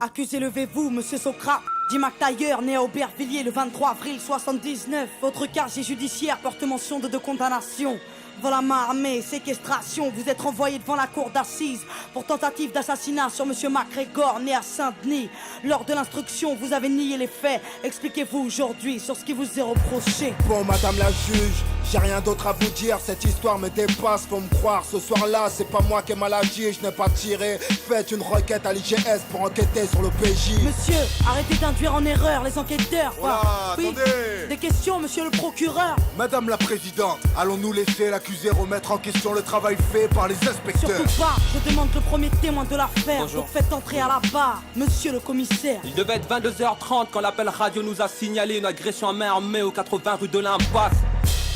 Accusé, levez-vous, monsieur Socrate. Jim McTayer, né à Aubervilliers le 23 avril 79. Votre casier judiciaire porte mention de 2 condamnations. Vol à main armée, séquestration. Vous êtes renvoyé devant la cour d'assises pour tentative d'assassinat sur monsieur MacGregor, né à Saint-Denis. Lors de l'instruction, vous avez nié les faits. Expliquez-vous aujourd'hui sur ce qui vous est reproché. Bon, madame la juge, j'ai rien d'autre à vous dire. Cette histoire me dépasse, faut me croire. Ce soir-là, c'est pas moi qui ai mal agi, je n'ai pas tiré. Faites une requête à l'IGS pour enquêter sur le PJ. Monsieur, arrêtez d'induire en erreur les enquêteurs. Voilà, oui, attendez. des questions, monsieur le procureur. Madame la présidente, allons-nous laisser l'accusé remettre en question le travail fait par les inspecteurs? Surtout pas, je demande le premier témoin de l'affaire. Bonjour. Donc faites entrer à la barre, monsieur le commissaire. Il devait être 22h30 quand l'appel radio nous a signalé une agression à main armée au 80 rue de l'Impasse.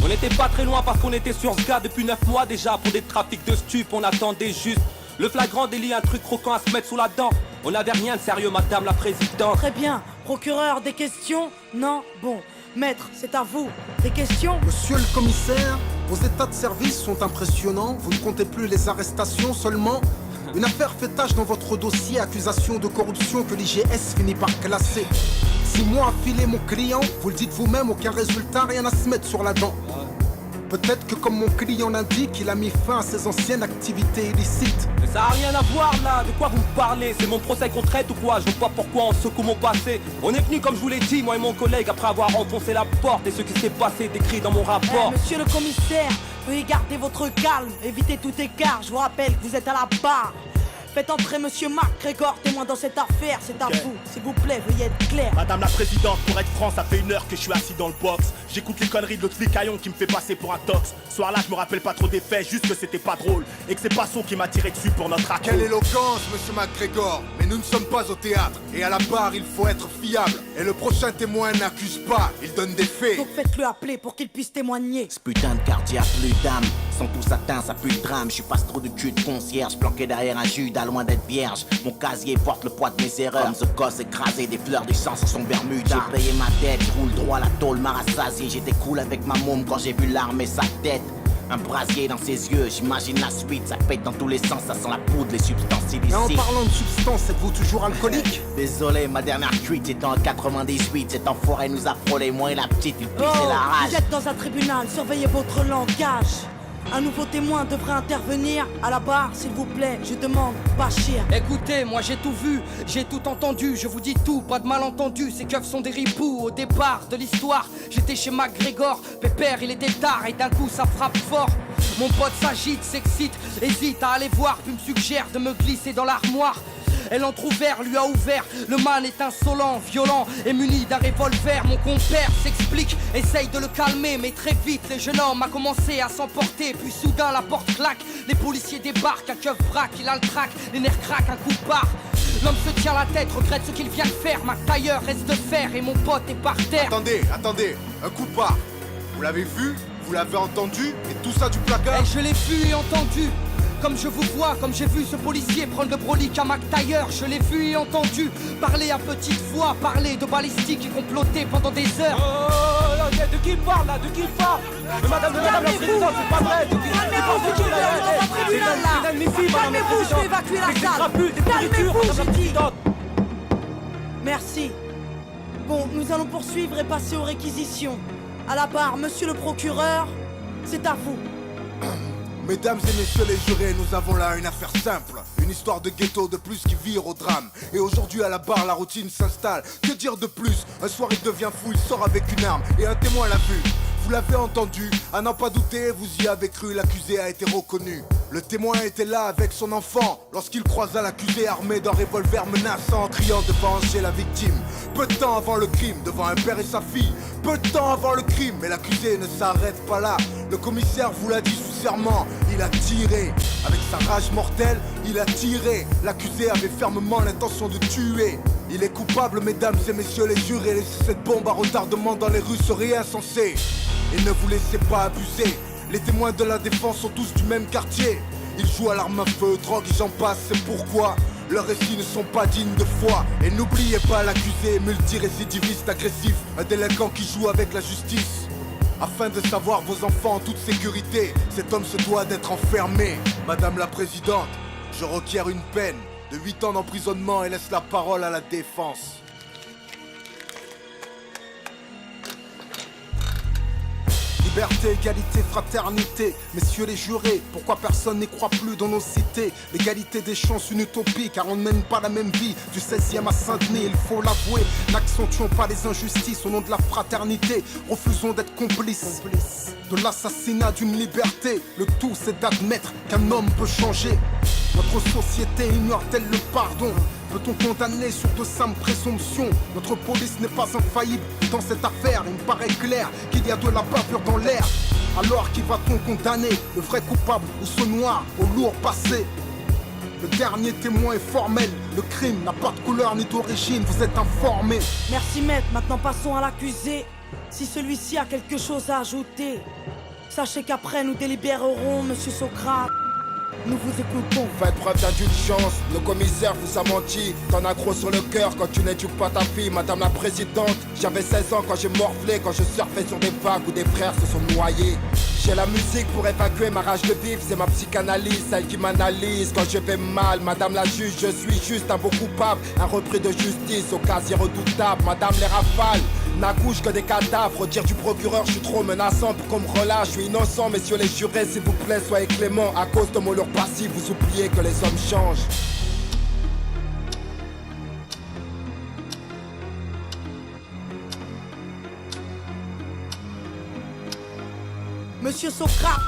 On n'était pas très loin parce qu'on était sur ce gars depuis 9 mois déjà. Pour des trafics de stupes, on attendait juste le flagrant délit, un truc croquant à se mettre sous la dent. On n'avait rien de sérieux, madame la présidente. Très bien, procureur, des questions? Non? Bon, maître, c'est à vous. Des questions? Monsieur le commissaire, vos états de service sont impressionnants. Vous ne comptez plus les arrestations seulement. Une affaire fait tache dans votre dossier, accusation de corruption que l'IGS finit par classer. 6 mois à filer mon client, vous le dites vous-même, aucun résultat, rien à se mettre sur la dent. Peut-être que comme mon client l'indique, il a mis fin à ses anciennes activités illicites. Mais ça a rien à voir là, de quoi vous me parlez? C'est mon procès qu'on traite ou quoi? Je vois pas pourquoi on secoue mon passé. On est venu comme je vous l'ai dit, moi et mon collègue, après avoir enfoncé la porte. Et ce qui s'est passé est écrit dans mon rapport. Monsieur le commissaire, veuillez garder votre calme, évitez tout écart. Je vous rappelle que vous êtes à la barre. Faites entrer monsieur MacGregor, témoin dans cette affaire, c'est à vous. S'il vous plaît, veuillez être clair. Madame la présidente, pour être franc, ça fait 1 heure que je suis assis dans le box. J'écoute les conneries de l'autre flicaillon qui me fait passer pour un tox. Ce soir-là, je me rappelle pas trop des faits, juste que c'était pas drôle. Et que c'est Passon qui m'a tiré dessus pour notre accord. Quelle éloquence, monsieur MacGregor. Mais nous ne sommes pas au théâtre. Et à la barre, il faut être fiable. Et le prochain témoin n'accuse pas, il donne des faits. Donc faites-le appeler pour qu'il puisse témoigner. Ce putain de quartier a plus d'âme. Sont tous atteints, ça pue le drame. Je suis pas trop de cul de concierge, planqué derrière un Judas, loin d'être vierge. Mon casier porte le poids de mes erreurs. Comme ce gosse écrasé, des fleurs du sang sur son bermuda. J'ai payé ma dette, je roule droit, la tôle m'a rassasié. J'étais cool avec ma môme quand j'ai vu l'arme et sa tête. Un brasier dans ses yeux, j'imagine la suite. Ça pète dans tous les sens, ça sent la poudre, les substances illicites. Et en parlant de substances, êtes-vous toujours alcoolique? Désolé, ma dernière cuite c'était en 98. Cet enfoiré nous a frôlé, moi et la petite, il pissait la rage. Vous êtes dans un tribunal, surveillez votre langage. Un nouveau témoin devrait intervenir. À la barre, s'il vous plaît, je demande, Bachir. Écoutez, moi j'ai tout vu, j'ai tout entendu, je vous dis tout, pas de malentendu, ces keufs sont des ripoux. Au départ de l'histoire, j'étais chez MacGregor, pépère il était tard et d'un coup ça frappe fort. Mon pote s'agite, s'excite, hésite à aller voir, puis me suggère de me glisser dans l'armoire. Elle entrouvert, lui a ouvert, le man est insolent, violent et muni d'un revolver. Mon compère s'explique, essaye de le calmer, mais très vite le jeune homme a commencé à s'emporter. Puis soudain la porte claque, les policiers débarquent, un keuf braque, il a le trac, les nerfs craquent, un coup de barre. L'homme se tient la tête, regrette ce qu'il vient de faire. MacTayer reste de fer et mon pote est par terre. Attendez, un coup de barre. Vous l'avez vu? Vous l'avez entendu? Et tout ça du placard? Et je l'ai vu et entendu. Comme je vous vois, comme j'ai vu ce policier prendre le brolic à MacTayer. Je l'ai vu et entendu parler à petite voix, parler de balistique et comploter pendant des heures. Oh, de qui il parle là? De qui il parle? Mais madame la présidente, c'est pas vrai. Calmez-vous, je vais évacuer la salle. Calmez-vous, j'ai dit. Merci. Bon, nous allons poursuivre et passer aux réquisitions. À la barre, monsieur le procureur, c'est à vous. Mesdames et messieurs les jurés, nous avons là une affaire simple. Une histoire de ghetto de plus qui vire au drame. Et aujourd'hui à la barre, la routine s'installe. Que dire de plus? Un soir il devient fou, il sort avec une arme et un témoin l'a vu. Vous l'avez entendu, à n'en pas douter, vous y avez cru, l'accusé a été reconnu. Le témoin était là avec son enfant lorsqu'il croisa l'accusé armé d'un revolver menaçant en criant de venger la victime. Peu de temps avant le crime, devant un père et sa fille. Peu de temps avant le crime, mais l'accusé ne s'arrête pas là. Le commissaire vous l'a dit sous serment, il a tiré. Avec sa rage mortelle, il a tiré. L'accusé avait fermement l'intention de tuer. Il est coupable, mesdames et messieurs les jurés. Laisser cette bombe à retardement dans les rues serait insensé. Et ne vous laissez pas abuser. Les témoins de la défense sont tous du même quartier. Ils jouent à l'arme à feu, drogue et j'en passe, c'est pourquoi leurs récits ne sont pas dignes de foi. Et n'oubliez pas l'accusé, multirécidiviste agressif, un délinquant qui joue avec la justice. Afin de savoir vos enfants en toute sécurité, cet homme se doit d'être enfermé. Madame la présidente, je requiers une peine de 8 ans d'emprisonnement et laisse la parole à la défense. Liberté, égalité, fraternité, messieurs les jurés, pourquoi personne n'y croit plus dans nos cités? L'égalité des chances, une utopie, car on ne mène pas la même vie. Du 16e à Saint-Denis, il faut l'avouer, n'accentuons pas les injustices au nom de la fraternité. Refusons d'être complices de l'assassinat d'une liberté. Le tout c'est d'admettre qu'un homme peut changer. Notre société ignore-t-elle le pardon? Peut-on condamner sur de simples présomptions? Notre police n'est pas infaillible dans cette affaire. Il me paraît clair qu'il y a de la bavure dans l'air. Alors qui va-t-on condamner? Le vrai coupable ou ce noir au lourd passé? Le dernier témoin est formel. Le crime n'a pas de couleur ni d'origine. Vous êtes informés. Merci maître, maintenant passons à l'accusé. Si celui-ci a quelque chose à ajouter, sachez qu'après nous délibérerons, monsieur Socrate. Nous vous écoutons. Faites preuve d'indulgence, le commissaire vous a menti. T'en as gros sur le cœur quand tu n'éduques pas ta fille, madame la présidente. J'avais 16 ans quand j'ai morflé, quand je surfais sur des vagues où des frères se sont noyés. J'ai la musique pour évacuer ma rage de vivre, c'est ma psychanalyse, celle qui m'analyse quand je vais mal. Madame la juge, je suis juste un beau coupable, un repris de justice au casier redoutable. Madame les rafales n'accouchent que des cadavres. Dire du procureur, je suis trop menaçant pour qu'on me relâche. Je suis innocent, messieurs les jurés, s'il vous plaît, soyez clément. À cause de mon lourd passif, vous oubliez que les hommes changent. Monsieur Socrate,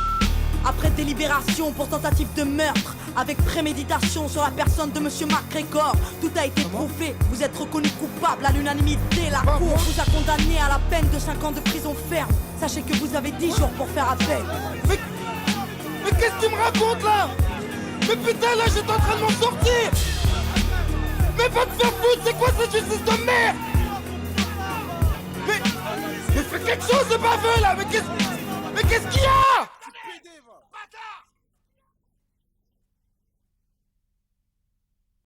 après délibération pour tentative de meurtre, avec préméditation sur la personne de monsieur MacGregor, tout a été prouvé. Vous êtes reconnu coupable à l'unanimité. La cour vous a condamné à la peine de 5 ans de prison ferme. Sachez que vous avez 10 jours pour faire appel. Mais qu'est-ce qu'il me raconte là? Mais putain, là j'étais en train de m'en sortir. Mais va te faire foutre, c'est quoi cette justice de merde? Mais fais quelque chose de baveux là. Mais qu'est-ce qu'il y a?